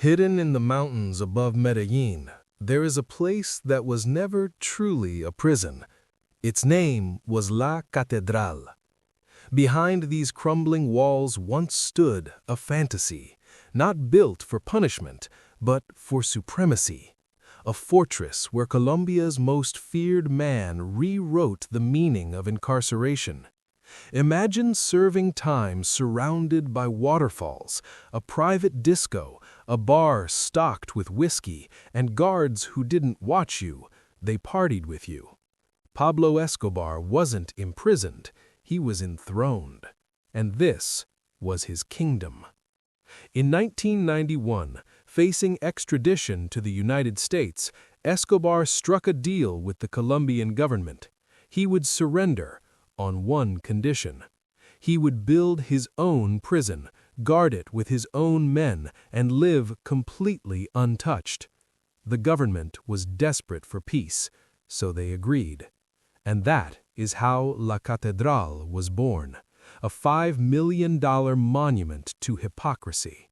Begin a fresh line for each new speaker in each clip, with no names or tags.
Hidden in the mountains above Medellín, there is a place that was never truly a prison. Its name was La Catedral. Behind these crumbling walls once stood a fantasy, not built for punishment, but for supremacy. A fortress where Colombia's most feared man rewrote the meaning of incarceration. Imagine serving time surrounded by waterfalls, a private disco, a bar stocked with whiskey, and guards who didn't watch you, they partied with you. Pablo Escobar wasn't imprisoned, he was enthroned. And this was his kingdom. In 1991, facing extradition to the United States, Escobar struck a deal with the Colombian government. He would surrender on one condition. He would build his own prison, guard it with his own men, and live completely untouched. The government was desperate for peace, so they agreed. And that is how La Catedral was born, a $5 million monument to hypocrisy.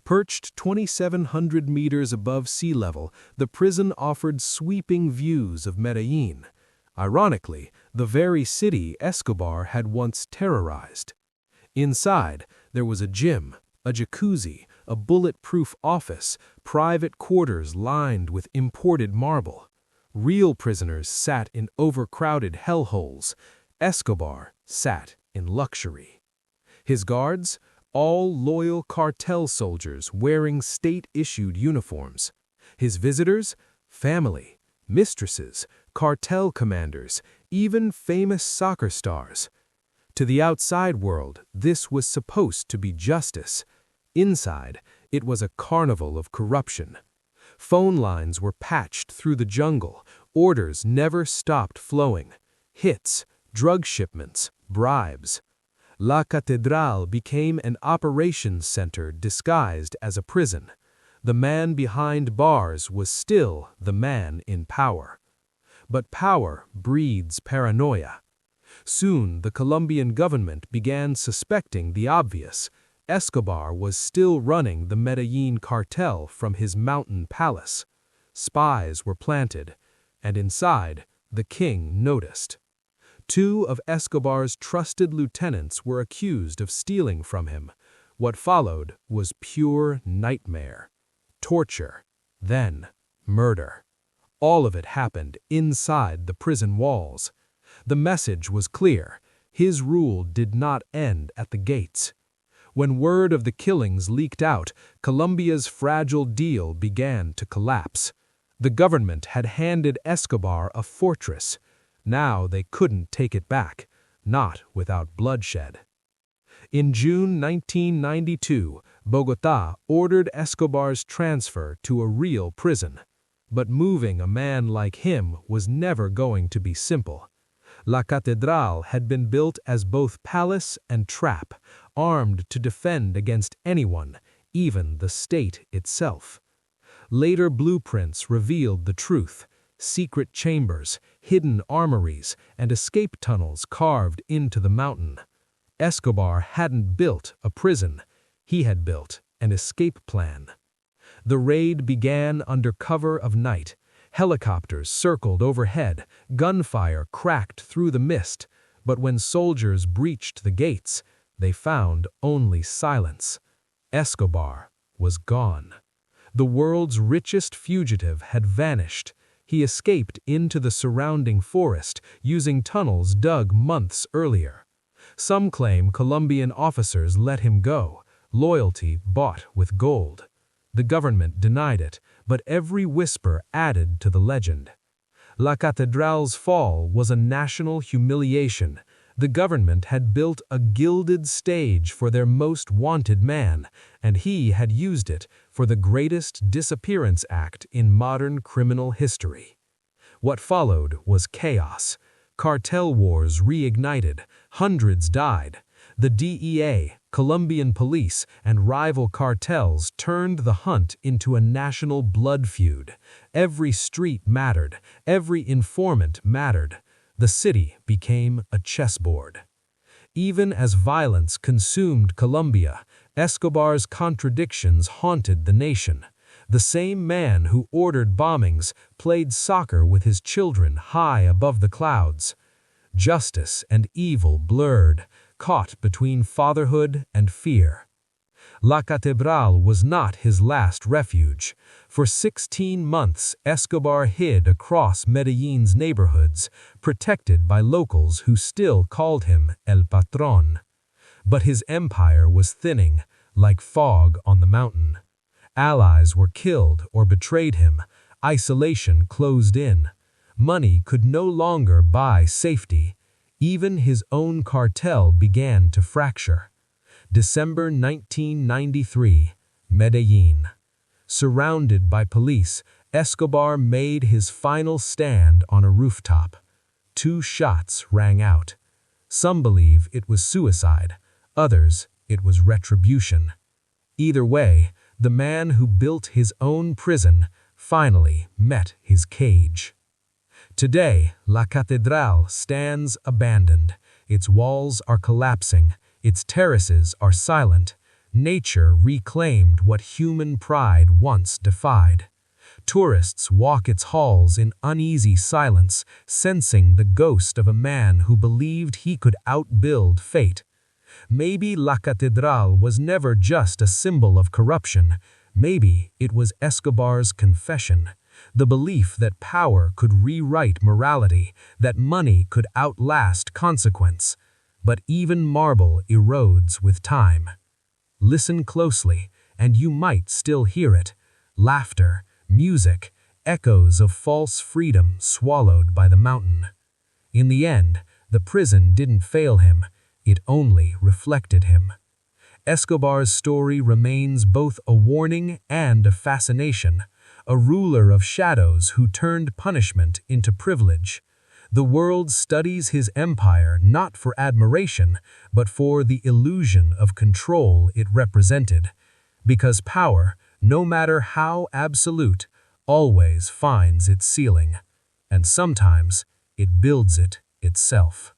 Perched 2,700 meters above sea level, the prison offered sweeping views of Medellín. Ironically, the very city Escobar had once terrorized. Inside, there was a gym, a jacuzzi, a bulletproof office, private quarters lined with imported marble. Real prisoners sat in overcrowded hellholes. Escobar sat in luxury. His guards, all loyal cartel soldiers wearing state-issued uniforms. His visitors, family, mistresses, cartel commanders, even famous soccer stars. To the outside world, this was supposed to be justice. Inside, it was a carnival of corruption. Phone lines were patched through the jungle, orders never stopped flowing. Hits, drug shipments, bribes. La Catedral became an operations center disguised as a prison. The man behind bars was still the man in power. But power breeds paranoia. Soon, the Colombian government began suspecting the obvious. Escobar was still running the Medellín cartel from his mountain palace. Spies were planted, and inside, the king noticed. 2 of Escobar's trusted lieutenants were accused of stealing from him. What followed was pure nightmare. Torture, then murder. All of it happened inside the prison walls. The message was clear. His rule did not end at the gates. When word of the killings leaked out, Colombia's fragile deal began to collapse. The government had handed Escobar a fortress. Now they couldn't take it back, not without bloodshed. In June 1992, Bogotá ordered Escobar's transfer to a real prison. But moving a man like him was never going to be simple. La Catedral had been built as both palace and trap, armed to defend against anyone, even the state itself. Later blueprints revealed the truth: secret chambers, hidden armories, and escape tunnels carved into the mountain. Escobar hadn't built a prison, he had built an escape plan. The raid began under cover of night. Helicopters circled overhead, gunfire cracked through the mist, but when soldiers breached the gates, they found only silence. Escobar was gone. The world's richest fugitive had vanished. He escaped into the surrounding forest using tunnels dug months earlier. Some claim Colombian officers let him go, loyalty bought with gold. The government denied it, but every whisper added to the legend. La Catedral's fall was a national humiliation. The government had built a gilded stage for their most wanted man, and he had used it for the greatest disappearance act in modern criminal history. What followed was chaos. Cartel wars reignited, hundreds died. The DEA, Colombian police, and rival cartels turned the hunt into a national blood feud. Every street mattered, every informant mattered. The city became a chessboard. Even as violence consumed Colombia, Escobar's contradictions haunted the nation. The same man who ordered bombings played soccer with his children high above the clouds. Justice and evil blurred, caught between fatherhood and fear. La Catedral was not his last refuge. For 16 months, Escobar hid across Medellin's neighborhoods, protected by locals who still called him El Patrón. But his empire was thinning, like fog on the mountain. Allies were killed or betrayed him. Isolation closed in. Money could no longer buy safety. Even his own cartel began to fracture. December 1993, Medellín. Surrounded by police, Escobar made his final stand on a rooftop. 2 shots rang out. Some believe it was suicide, others it was retribution. Either way, the man who built his own prison finally met his cage. Today, La Catedral stands abandoned. Its walls are collapsing. Its terraces are silent. Nature reclaimed what human pride once defied. Tourists walk its halls in uneasy silence, sensing the ghost of a man who believed he could outbuild fate. Maybe La Catedral was never just a symbol of corruption. Maybe it was Escobar's confession. The belief that power could rewrite morality, that money could outlast consequence. But even marble erodes with time. Listen closely, and you might still hear it. Laughter, music, echoes of false freedom swallowed by the mountain. In the end, the prison didn't fail him, it only reflected him. Escobar's story remains both a warning and a fascination, a ruler of shadows who turned punishment into privilege. The world studies his empire not for admiration, but for the illusion of control it represented. Because power, no matter how absolute, always finds its ceiling. And sometimes it builds it itself.